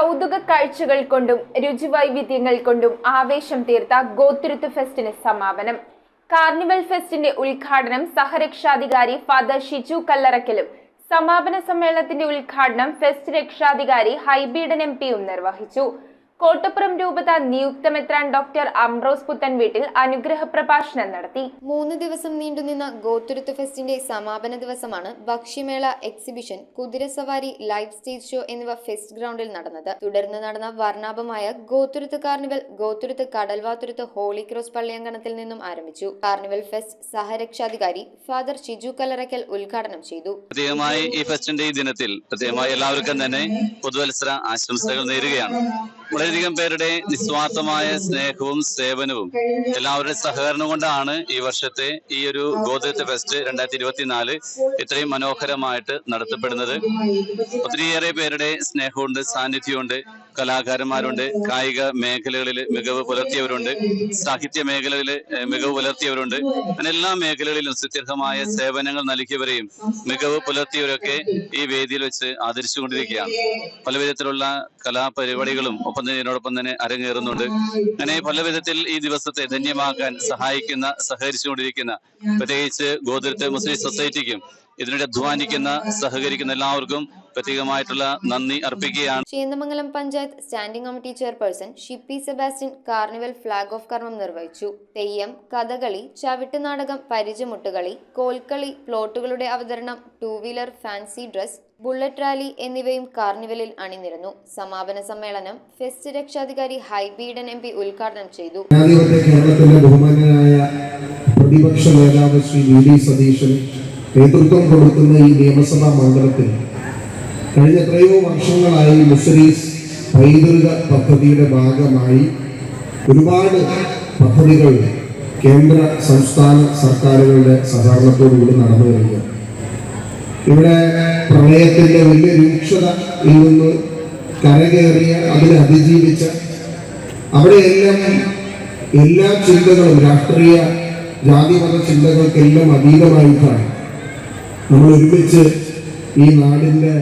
കൗതുക കാഴ്ചകൾ കൊണ്ടും രുചിവൈവിധ്യങ്ങൾ കൊണ്ടും ആവേശം തീർത്ത ഗോത്തുരുത്ത് ഫെസ്റ്റിന് സമാപനം. കാർണിവൽ ഫെസ്റ്റിന്റെ ഉദ്ഘാടനം സഹരക്ഷാധികാരി ഫാദർ ഷിജു കല്ലറക്കലും സമാപന സമ്മേളനത്തിന്റെ ഉദ്ഘാടനം ഫെസ്റ്റ് രക്ഷാധികാരി ഹൈബീഡൻ എംപിയും നിർവഹിച്ചു. കോട്ടപ്പുറം രൂപത നിയുക്ത മെത്രാൻ ഡോക്ടർ അംബ്രോസ് പുത്തൻവീട്ടിൽ അനുഗ്രഹ പ്രഭാഷണം നടത്തി. 3 ദിവസം നീണ്ടുനിന്ന ഗോത്തുരുത്ത് ഫെസ്റ്റിന്റെ സമാപന ദിവസമാണ് ഭക്ഷ്യമേള, എക്സിബിഷൻ, കുതിരസവാരി, ലൈവ് സ്റ്റേജ് ഷോ എന്നിവ ഫെസ്റ്റ് ഗ്രൗണ്ടിൽ നടന്നത്. തുടർന്ന് നടന്ന വർണ്ണാഭമായ Gothuruth carnival Gothuruth Kadalvathuruth holy cross പള്ളിയങ്കണത്തിൽ നിന്നും ആരംഭിച്ചു. കാർണിവൽ ഫെസ്റ്റ് സഹരക്ഷാധികാരി ഫാദർ ഷിജു കല്ലറക്കൽ ഉദ്ഘാടനം ചെയ്തു. ഈ ഫെസ്റ്റിന്റെ ഈ ദിനത്തിൽ എല്ലാവർക്കും തന്നെ പുതുവത്സര ആശംസകൾ നേരുകയാണ്. വളരെയധികം പേരുടെ നിസ്വാർത്ഥമായ സ്നേഹവും സേവനവും എല്ലാവരുടെ സഹകരണം കൊണ്ടാണ് ഈ വർഷത്തെ ഈ ഒരു ഗോത്തുരുത്ത് ഫെസ്റ്റ് 2024 ഇത്രയും മനോഹരമായിട്ട് നടത്തപ്പെടുന്നത്. ഒത്തിരിയേറെ പേരുടെ സ്നേഹമുണ്ട്, സാന്നിധ്യമുണ്ട്. കലാകാരന്മാരുണ്ട്, കായിക മേഖലകളിൽ മികവ് പുലർത്തിയവരുണ്ട്, സാഹിത്യ മേഖലകളിൽ മികവ് പുലർത്തിയവരുണ്ട്. അങ്ങനെ എല്ലാ മേഖലകളിലും സുത്യർഹമായ സേവനങ്ങൾ നൽകിയവരെയും മികവ് പുലർത്തിയവരൊക്കെ ഈ വേദിയിൽ വെച്ച് ആദരിച്ചുകൊണ്ടിരിക്കുകയാണ്. പല വിധത്തിലുള്ള കലാപരിപാടികളും ഒപ്പം തന്നെ ഇതിനോടൊപ്പം തന്നെ അരങ്ങേറുന്നുണ്ട്. അങ്ങനെ പല വിധത്തിൽ ഈ ദിവസത്തെ ധന്യമാക്കാൻ സഹകരിച്ചുകൊണ്ടിരിക്കുന്ന പ്രത്യേകിച്ച് ഗോത്തുരുത്ത് മുസ്ലിം സൊസൈറ്റിക്കും ഇതിനുവേണ്ടി അധ്വാനിക്കുന്ന സഹകരിക്കുന്ന എല്ലാവർക്കും പ്രത്യേകമായിട്ടുള്ള നന്ദി അർപ്പിക്കുകയാണ്. Chendamangalam panchayat standing committee chairperson Shippy Sebastian carnival flag off കർമ്മം നിർവഹിച്ചു. തെയ്യം, കഥകളി, ചവിട്ടുനാടകം, പരിചമുട്ടുകളി, കോൽക്കളി, പ്ലോട്ടുകളുടെ അവതരണം, 2 wheeler, fancy dress, bullet rally എന്നിവയും കാർണിവലിൽ അണിനിരന്നു. സമാപന സമ്മേളനം ഫെസ്റ്റ് രക്ഷാധികാരി ഹൈബീഡൻ എംപി ഉദ്ഘാടനം ചെയ്തു. കേരളത്തിന്റെ ബഹുമാന്യനായ പ്രതിപക്ഷ നേതാവ് ശ്രീ വി.ഡി. സതീശൻ നേതൃത്വം കൊടുക്കുന്ന ഈ നിയമസഭാ മണ്ഡലത്തിൽ കഴിഞ്ഞ എത്രയോ വർഷങ്ങളായി മുസ്ലിസ് പൈതൃക പദ്ധതിയുടെ ഭാഗമായി ഒരുപാട് പദ്ധതികൾ കേന്ദ്ര സംസ്ഥാന സർക്കാരുകളുടെ സഹകരണത്തോടുകൂടി നടന്നു വരികയാണ്. ഇവിടെ പ്രളയത്തിന്റെ വലിയ രൂക്ഷതയിൽ നിന്ന് കരകയറിയ, അതിനെ അതിജീവിച്ച, അവിടെയെല്ലാം എല്ലാ ചിന്തകളും രാഷ്ട്രീയ ജാതിമത ചിന്തകൾക്കെല്ലാം അതീതമായിട്ടാണ് നമ്മൾ ഒരുമിച്ച് ഈ നാടിന്റെ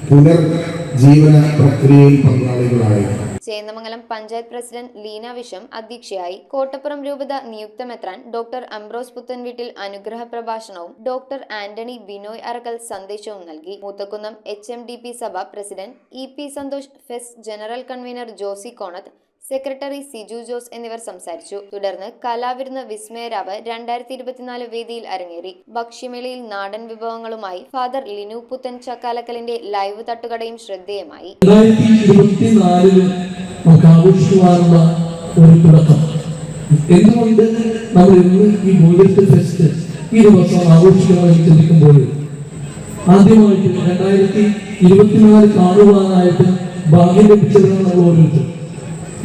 പുനർജീവന പ്രക്രിയയിൽ പങ്കാളികളായി. ചേന്ദമംഗലം പഞ്ചായത്ത് പ്രസിഡന്റ് ലീന വിഷം അധ്യക്ഷയായി. കോട്ടപ്പുറം രൂപത നിയുക്ത മെത്രാൻ ഡോക്ടർ അംബ്രോസ് പുത്തൻവീട്ടിൽ അനുഗ്രഹ പ്രഭാഷണവും ഡോക്ടർ ആന്റണി ബിനോയ് അറക്കൽ സന്ദേശവും നൽകി. മൂത്തക്കുന്നം HMDP സഭ president EP Santhosh, fest general convener Josy Konath, secretary Siju Jose എന്നിവർ സംസാരിച്ചു. തുടർന്ന് കലാവിരുന്ന് വിസ്മയരാവ് 2024 വേദിയിൽ അരങ്ങേറി. ഭക്ഷ്യമേളയിൽ നാടൻ വിഭവങ്ങളുമായി ഫാദർ ലിനു പുത്തൻ ചക്കാലക്കലിന്റെ ലൈവ് തട്ടുകടയും ശ്രദ്ധേയമായി. 2024 ആഘോഷിക്കുവാനുള്ള ഒരു തുടക്കം. എന്തുകൊണ്ട് നമ്മൾ ഇന്ന് ഈ ഗോത്തുരുത്ത് ഫെസ്റ്റ് ഈ ദിവസം ആഘോഷിക്കണമെന്ന് ചിന്തിക്കുമ്പോൾ ആദ്യമായിട്ട് 2024 കാണുവാനായിട്ട് ഭാഗ്യം ലഭിച്ചതാണ് നമ്മൾ ഓരോരുത്തരും.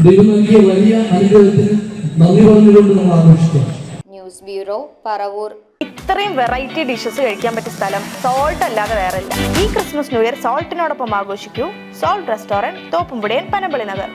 ദൈവം നൽകിയ വലിയ അനുഗ്രഹത്തിന് നന്ദി പറഞ്ഞുകൊണ്ട് നമ്മൾ ആഘോഷിക്കാം. News bureau, Paravur. ഇത്രയും വെറൈറ്റി ഡിഷസ് കഴിക്കാൻ പറ്റിയ സ്ഥലം സോൾട്ട് അല്ലാതെ വേറില്ല. ഈ ക്രിസ്മസ് ന്യൂ ഇയർ സോൾട്ടിനോടൊപ്പം ആഘോഷിക്കൂ. സോൾട്ട് റെസ്റ്റോറന്റ്, തോപ്പുംപുടിയൻ, പനമ്പള്ളി നഗർ.